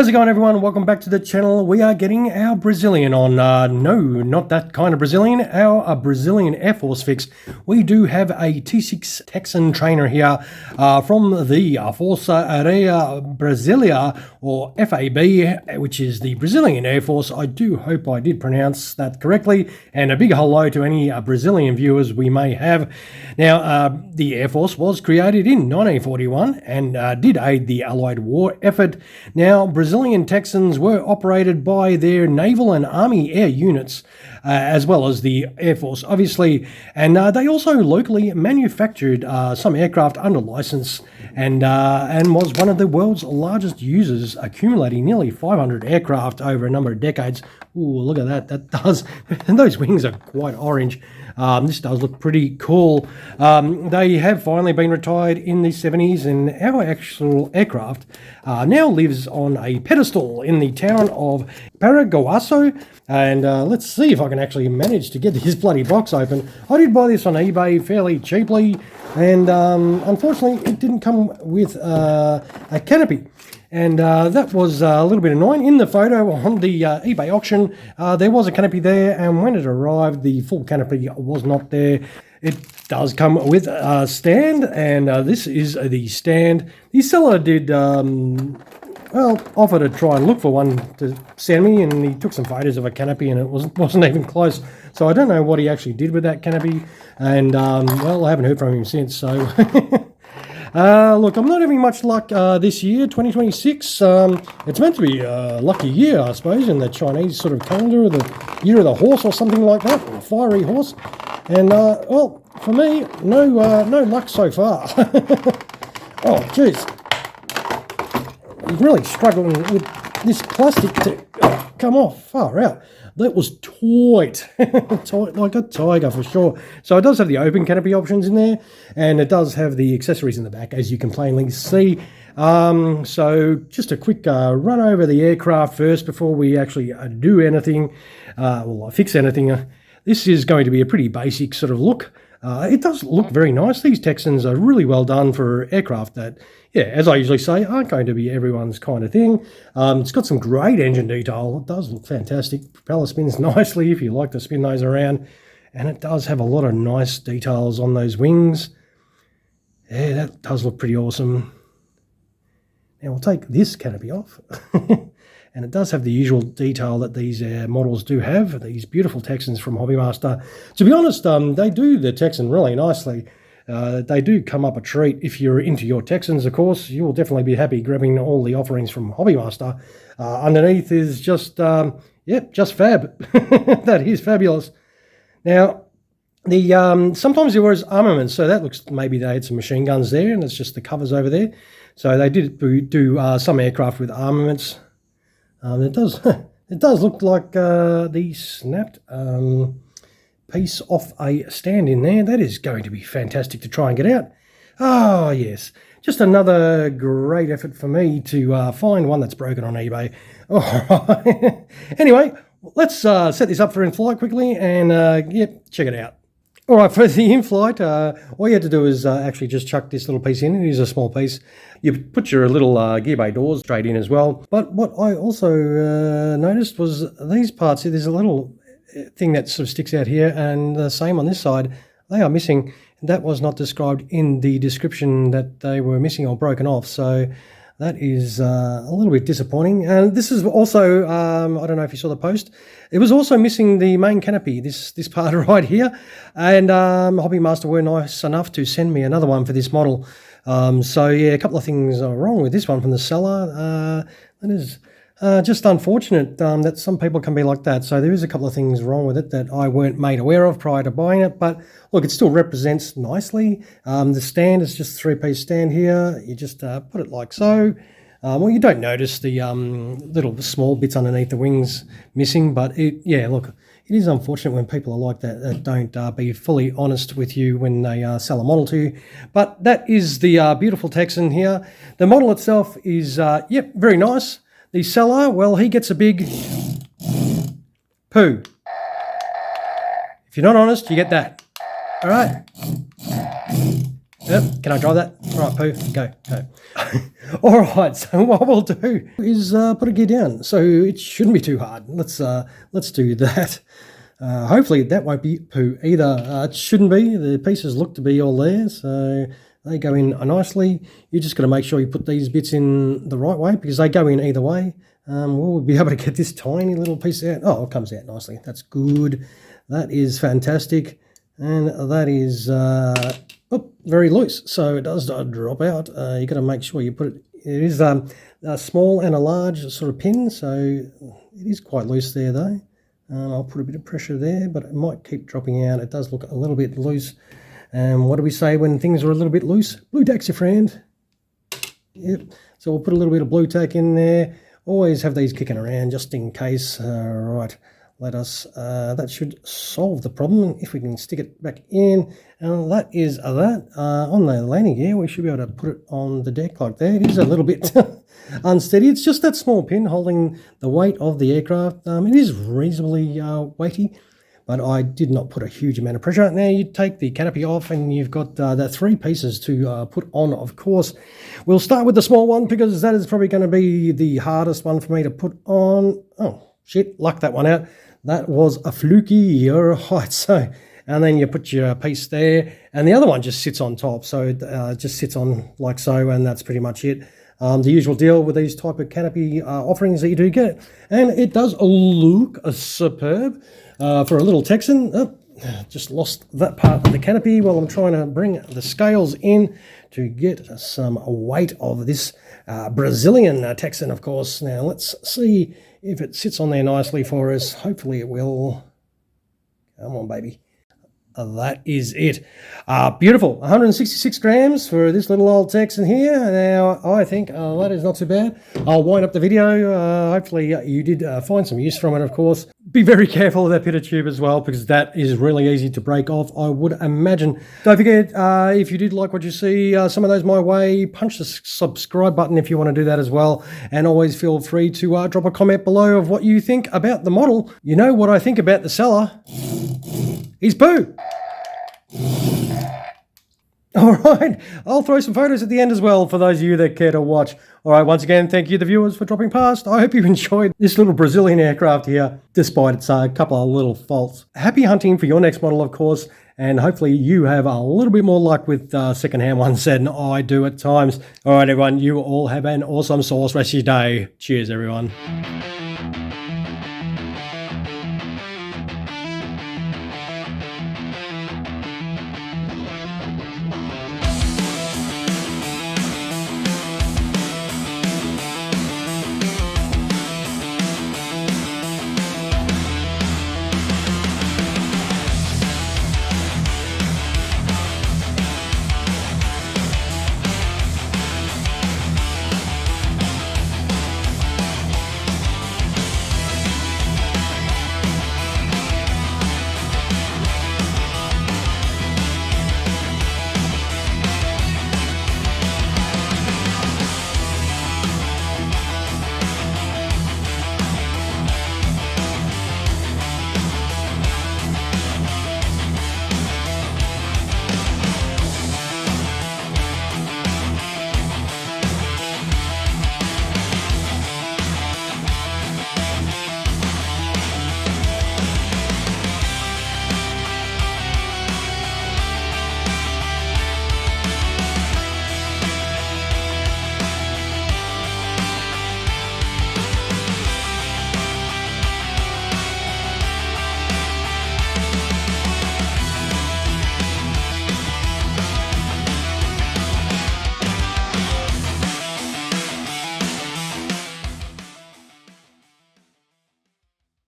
How's it going, everyone? Welcome back to the channel. We are getting our Brazilian on. No, not that kind of Brazilian. Our Brazilian Air Force fix. We do have a T-6 Texan trainer here from the Força Aérea Brasileira, or FAB, which is the Brazilian Air Force. I do hope I did pronounce that correctly. And a big hello to any Brazilian viewers we may have. Now, the Air Force was created in 1941 and did aid the Allied war effort. Now, Brazilian Texans were operated by their naval and army air units, as well as the Air Force, obviously. And they also locally manufactured some aircraft under license and was one of the world's largest users, accumulating nearly 500 aircraft over a number of decades. Ooh, look at that. That does. And those wings are quite orange. This does look pretty cool. They have finally been retired in the 70s, and our actual aircraft now lives on a pedestal in the town of Paraguacu. And let's see if I can actually manage to get this bloody box open. I did buy this on eBay fairly cheaply, and unfortunately it didn't come with a canopy. And that was a little bit annoying. In the photo on the eBay auction, there was a canopy there, and when it arrived, the full canopy was not there. It does come with a stand, and this is the stand. The seller did, well, offer to try and look for one to send me, and he took some photos of a canopy, and it wasn't even close. So I don't know what he actually did with that canopy, and, well, I haven't heard from him since, so... Look, I'm not having much luck this year, 2026. It's meant to be a lucky year, I suppose, in the Chinese sort of calendar, the year of the horse or something like that, or fiery horse. And, well, for me, no luck so far. Oh, jeez. I'm really struggling with this plastic to come off. Far out. That was tight. Tight like a tiger for sure. So it does have the open canopy options in there, and it does have the accessories in the back, as you can plainly see. So just a quick run over the aircraft first before we actually do anything, well, fix anything. This is going to be a pretty basic sort of look. It does look very nice. These Texans are really well done for aircraft that, yeah, as I usually say, aren't going to be everyone's kind of thing. It's got some great engine detail. It does look fantastic. Propeller spins nicely if you like to spin those around. And it does have a lot of nice details on those wings. Yeah, that does look pretty awesome. Now we'll take this canopy off. And it does have the usual detail that these models do have, these beautiful Texans from Hobbymaster. To be honest, they do the Texan really nicely. They do come up a treat. If you're into your Texans, of course, you will definitely be happy grabbing all the offerings from Hobbymaster. Underneath is just, yep, just fab. That is fabulous. Now, the sometimes there was armaments, so that looks, maybe they had some machine guns there, and it's just the covers over there. So they did do some aircraft with armaments. It does look like the snapped piece off a stand in there. That is going to be fantastic to try and get out. Oh, yes. Just another great effort for me to find one that's broken on eBay. All right. Anyway, let's set this up for in-flight quickly and, yep, check it out. All right, for the in-flight, all you had to do is actually just chuck this little piece in. It is a small piece. You put your little gear bay doors straight in as well. But what I also noticed was these parts, there's a little thing that sort of sticks out here, and the same on this side. They are missing. That was not described in the description that they were missing or broken off. So that is a little bit disappointing. And this is also, I don't know if you saw the post, it was also missing the main canopy, this part right here. And Hobbymaster were nice enough to send me another one for this model. So yeah, a couple of things are wrong with this one from the seller. That is just unfortunate that some people can be like that. So there is a couple of things wrong with it that I weren't made aware of prior to buying it. But look, it still represents nicely. The stand is just a three-piece stand here. You just put it like so. Well, you don't notice the little small bits underneath the wings missing. But yeah, look, it is unfortunate when people are like that don't be fully honest with you when they sell a model to you. But that is the beautiful Texan here. The model itself is, yep, very nice. The seller, well, he gets a big poo. If you're not honest, you get that. All right. Can I drive that? All right, Pooh, go. All right, so what we'll do is put a gear down. So it shouldn't be too hard. Let's do that. Hopefully that won't be Pooh either. It shouldn't be. The pieces look to be all there, so they go in nicely. You just got to make sure you put these bits in the right way because they go in either way. We'll be able to get this tiny little piece out. Oh, it comes out nicely. That's good. That is fantastic. And that is very loose, so it does drop out. You got to make sure you put it. It is a small and a large sort of pin, so it is quite loose there though. I'll put a bit of pressure there, but it might keep dropping out. It does look a little bit loose. And what do we say when things are a little bit loose? Blue tack's your friend. Yep. So we'll put a little bit of blue tack in there. Always have these kicking around just in case. Right. Let us, that should solve the problem if we can stick it back in. And that is that. On the landing gear, we should be able to put it on the deck like that. It is a little bit unsteady. It's just that small pin holding the weight of the aircraft. It is reasonably weighty, but I did not put a huge amount of pressure. Now you take the canopy off and you've got the three pieces to put on, of course. We'll start with the small one because that is probably going to be the hardest one for me to put on. Oh, shit, lucked that one out. That was a fluky, right, so, and then you put your piece there, and the other one just sits on top, so it just sits on like so, and that's pretty much it. The usual deal with these type of canopy offerings that you do get, and it does look superb for a little Texan. Oh, just lost that part of the canopy while I'm trying to bring the scales in to get some weight of this Brazilian Texan, of course. Now let's see if it sits on there nicely for us. Hopefully it will. Come on, baby. That is it. Beautiful. 166 grams for this little old Texan here. Now, I think that is not too bad. I'll wind up the video. Hopefully you did find some use from it, of course. Be very careful of that pitot tube as well because that is really easy to break off, I would imagine. Don't forget, if you did like what you see, some of those my way, punch the subscribe button if you want to do that as well. And always feel free to drop a comment below of what you think about the model. You know what I think about the seller. He's Pooh. All right, I'll throw some photos at the end as well for those of you that care to watch. All right, once again, thank you, the viewers, for dropping past. I hope you enjoyed this little Brazilian aircraft here, despite its couple of little faults. Happy hunting for your next model, of course, and hopefully you have a little bit more luck with second-hand ones than I do at times. All right, everyone, you all have an awesome sauce rest of your day. Cheers, everyone.